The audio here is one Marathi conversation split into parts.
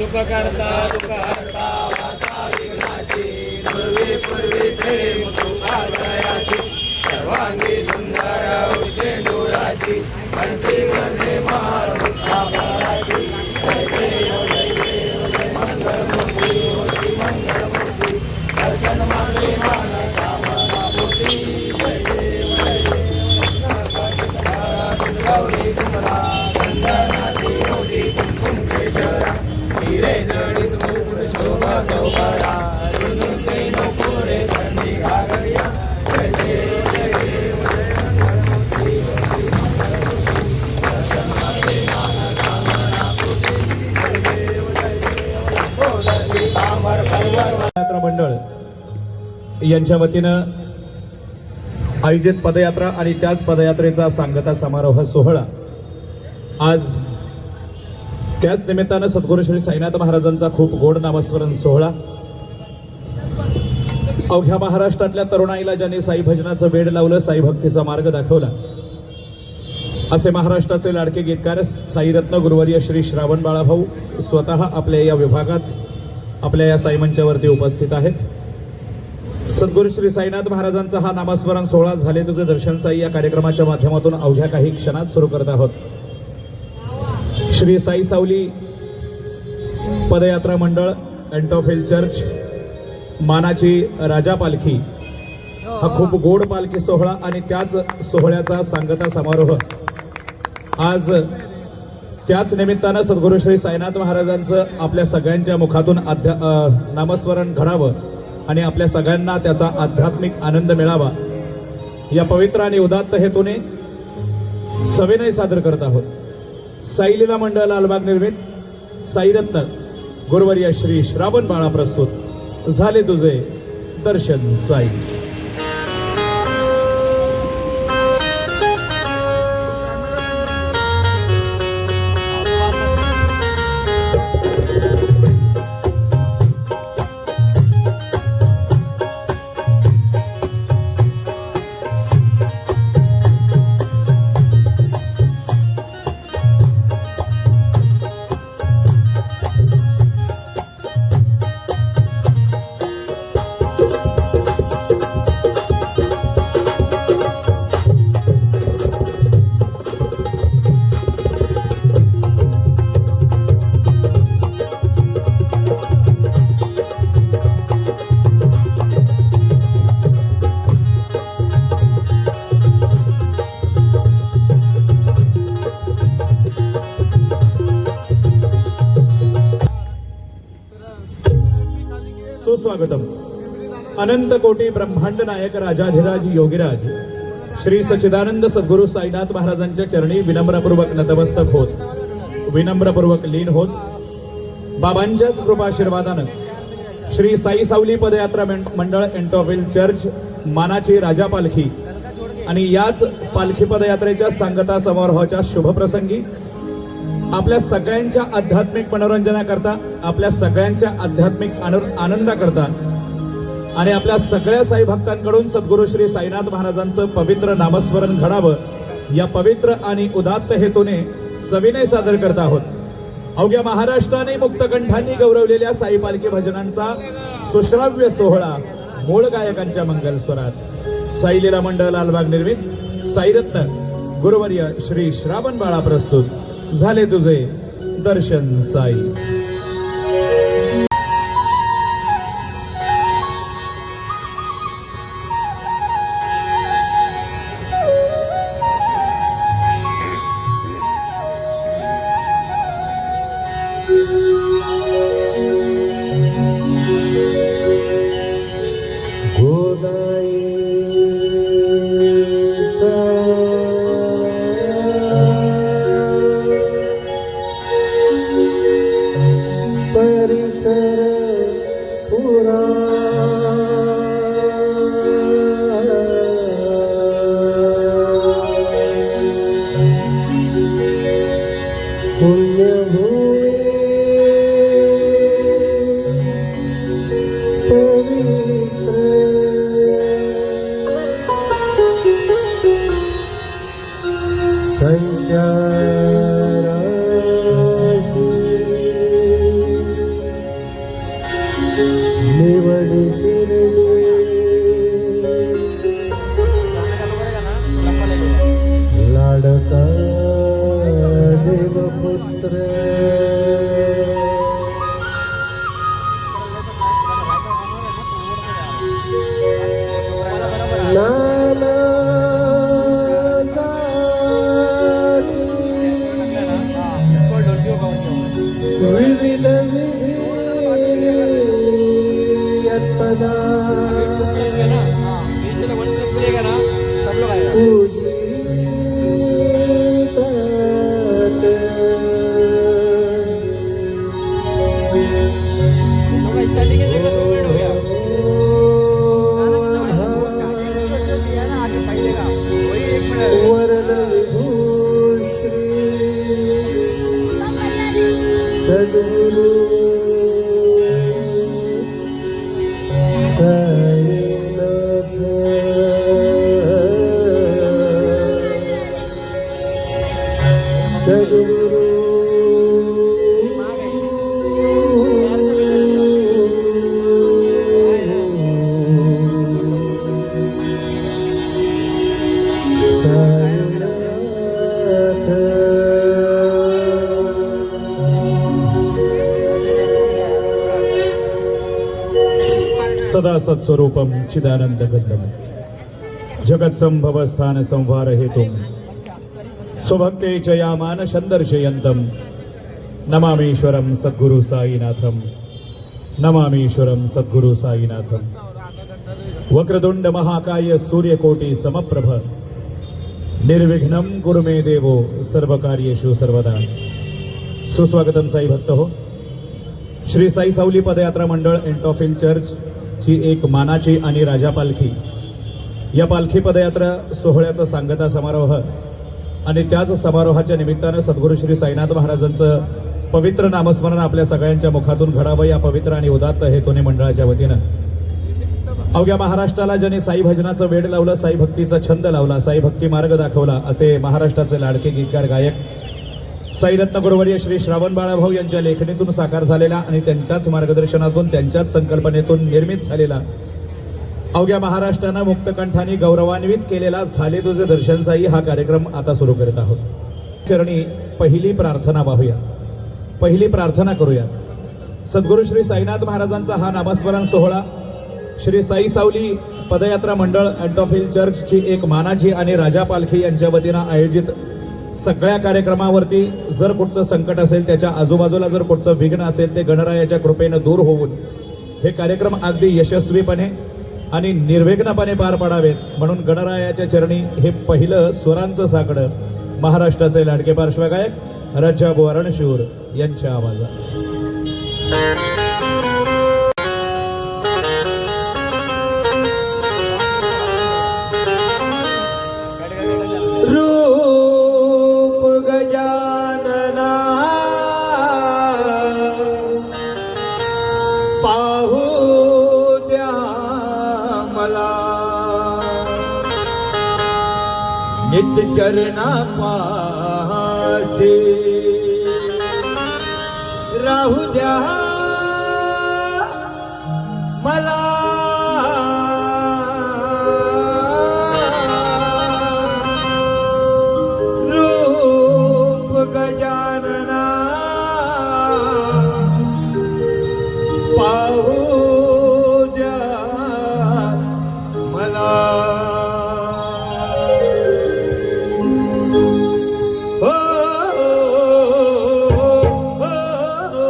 सुख करता दुःख हरता वार्ता विघ्नाची पूर्वी पूर्वी प्रेम सुखालयाची सर्वांगी सुंदर उशेंदुराची कंठी मध्ये माळ मुक्ताफळाची जय देव जय देव जय मंगलमूर्ती होती मंगलमूर्ती दर्शन मागे मान कामना मूर्ती जय देव जय देव गौरी कुमरा चंदनाची मोठी कुंकुम केशरा हिरे जडित मुकुट शोभा चौकारा रुंदे नकोरे संधी घागरिया जय देव जय देव जय मंगलमूर्ती होती मंगलमूर्ती दर्शन मागे मान कामना पूर्ती जय देव जय देव गोदरी तांबर परवर यात्रा मंडळ यांच्या वतीनं आयोजित पदयात्रा आणि त्याच पदयात्रेचा सांगता समारोह सोहळा आज त्याच निमित्तानं सद्गुरू श्री साईनाथ महाराजांचा खूप गोड नामस्मरण सोहळा अवघ्या महाराष्ट्रातल्या तरुणाईला ज्यांनी साई भजनाचं वेड लावलं, साई भक्तीचा मार्ग दाखवला, असे महाराष्ट्राचे लाडके गीतकार साईरत्न गुरुवर्य श्री श्रावण बाळाभाऊ स्वतः आपल्या या विभागात आपल्या या साई मंचावरती उपस्थित आहेत. सद्गुरू श्री साईनाथ महाराजांचा हा नामस्मरण सोहळा झाले तुझे दर्शन साई या कार्यक्रमाच्या माध्यमातून अवघ्या काही क्षणात सुरू करत आहोत. श्री साई सावली पदयात्रा मंडळ एंटॉफिल चर्च मानाची राजा पालखी हा खूप गोड पालखी सोहळा आणि त्याच सोहळ्याचा सांगता समारोह आज त्याच निमित्तानं सद्गुरू श्री साईनाथ महाराजांचं आपल्या सगळ्यांच्या मुखातून नामस्मरण घडावं आणि आपल्या सगळ्यांना त्याचा आध्यात्मिक आनंद मिळावा या पवित्र आणि उदात्त हेतूने सविनय सादर करत आहोत. साईलीला मंडळ लालबाग निर्मित साईरत्न गुरुवर्य श्री श्रावण बाळा प्रस्तुत झाले तुझे दर्शन साई. सुस्वागतम. अनंत कोटी ब्रह्मांड नायक राजाधिराज योगीराज श्री सच्चिदानंद सद्गुरू साईनाथ महाराजांच्या चरणी विनम्रपूर्वक नतमस्तक होत, विनम्रपूर्वक लीन होत, बाबांच्याच कृपाशीर्वादानं श्री साई सावली पदयात्रा मंडळ एंटॉफिल चर्च मानाची राजा पालखी आणि याच पालखी पदयात्रेच्या सांगता समारोहाच्या शुभप्रसंगी आपल्या सगळ्यांच्या आध्यात्मिक मनोरंजनाकरता, आपल्या सगळ्यांच्या आध्यात्मिक आनंदाकरता आणि आपल्या सगळ्या साई भक्तांकडून सद्गुरू श्री साईनाथ महाराजांचं पवित्र नामस्मरण घडावं या पवित्र आणि उदात्त हेतूने सविनय सादर करत आहोत. अवघ्या महाराष्ट्राने मुक्तकंठांनी गौरवलेल्या साई पालखी भजनांचा सुश्राव्य सोहळा मूळ गायकांच्या मंगलस्वरात साईलीला मंडळ लालबाग निर्मित साईरत्न गुरुवर्य श्री श्रावण बाळा प्रस्तुत झाले तुझे दर्शन साई. पवित्र नाना विविध यत्पदा वरद विभूश्री सद्गुरु साईनाथ सद्गुरु सदा सत्स्वरूपम चिदानंद गंधम जगत संभव स्थान संवार हेतुम स्वभक्ते चयामान संदर्शयन्तम नमामीश्वरम सद्गुरु साईनाथम नमामीश्वरम सद्गुरु साईनाथम वक्रतुंड महाकाय सूर्यकोटि समप्रभ निर्विघ्नं कुरु मे देवो सर्वकार्येषु सर्वदा. सुस्वागतम साई भक्त हो. श्री साई सावली पदयात्रा मंडळ एंटॉफिल चर्च ची एक मानाची आणि राजा पालखी या पालखी पदयात्रा सोहळ्याचा सांगता समारोह आणि त्याच समारोहाच्या निमित्तानं सद्गुरू श्री साईनाथ महाराजांचं पवित्र नामस्मरण आपल्या सगळ्यांच्या मुखातून घडावं या पवित्र आणि उदात्त हेतूने मंडळाच्या वतीनं अवघ्या महाराष्ट्राला ज्यांनी साई भजनाचं वेड लावलं, साई भक्तीचा छंद लावला, साई भक्ती मार्ग दाखवला असे महाराष्ट्राचे लाडके गीतकार गायक साई रत्न गुरुवर्य श्री श्रावण बाळाभाऊ यांच्या लेखणीतून साकार झालेला आणि त्यांच्याच मार्गदर्शनातून त्यांच्याच संकल्पनेतून निर्मित झालेला अवघ्या महाराष्ट्रानं मुक्तकंठाने गौरवान्वित केलेला झाले तुझे दर्शन साई हा कार्यक्रम आता सुरू करत आहोत. चरणी पहिली प्रार्थना वाहूया, पहिली प्रार्थना करूया. सद्गुरू श्री साईनाथ महाराजांचा हा नामस्मरण सोहळा श्री साई सावली पदयात्रा मंडळ एंटॉफिल चर्चची एक मानाची आणि राजा पालखी यांच्या वतीनं आयोजित सगळ्या कार्यक्रमावरती जर कुठचं संकट असेल, त्याच्या आजूबाजूला जर कुठचं विघ्न असेल, ते गणरायाच्या कृपेनं दूर होऊन हे कार्यक्रम अगदी यशस्वीपणे आणि निर्विघ्नपणे पार पडावेत म्हणून गणरायाच्या चरणी हे पहिलं स्वरांचं साकडं महाराष्ट्राचे लाडके पार्श्वगायक रजब वरणशूर यांच्या आवाजात. रूप गजानना पाहू द्या मला नित्य चरणा पाशी राहू द्या मला गजानना पाहू द्या मला हो, हो, हो, हो,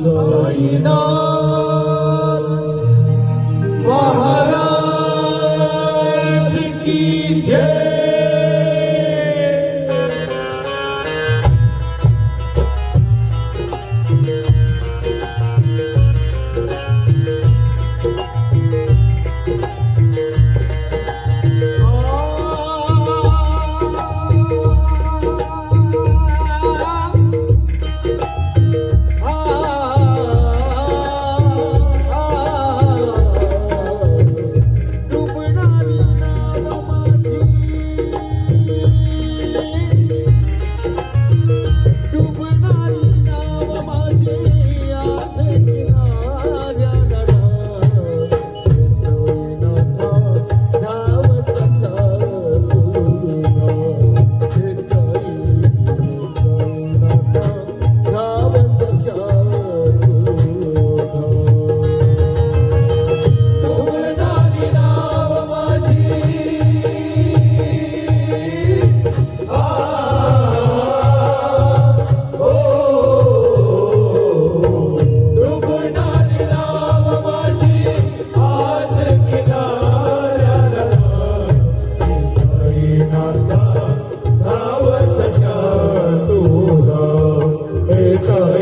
साईनाथ महाराज की जय. हे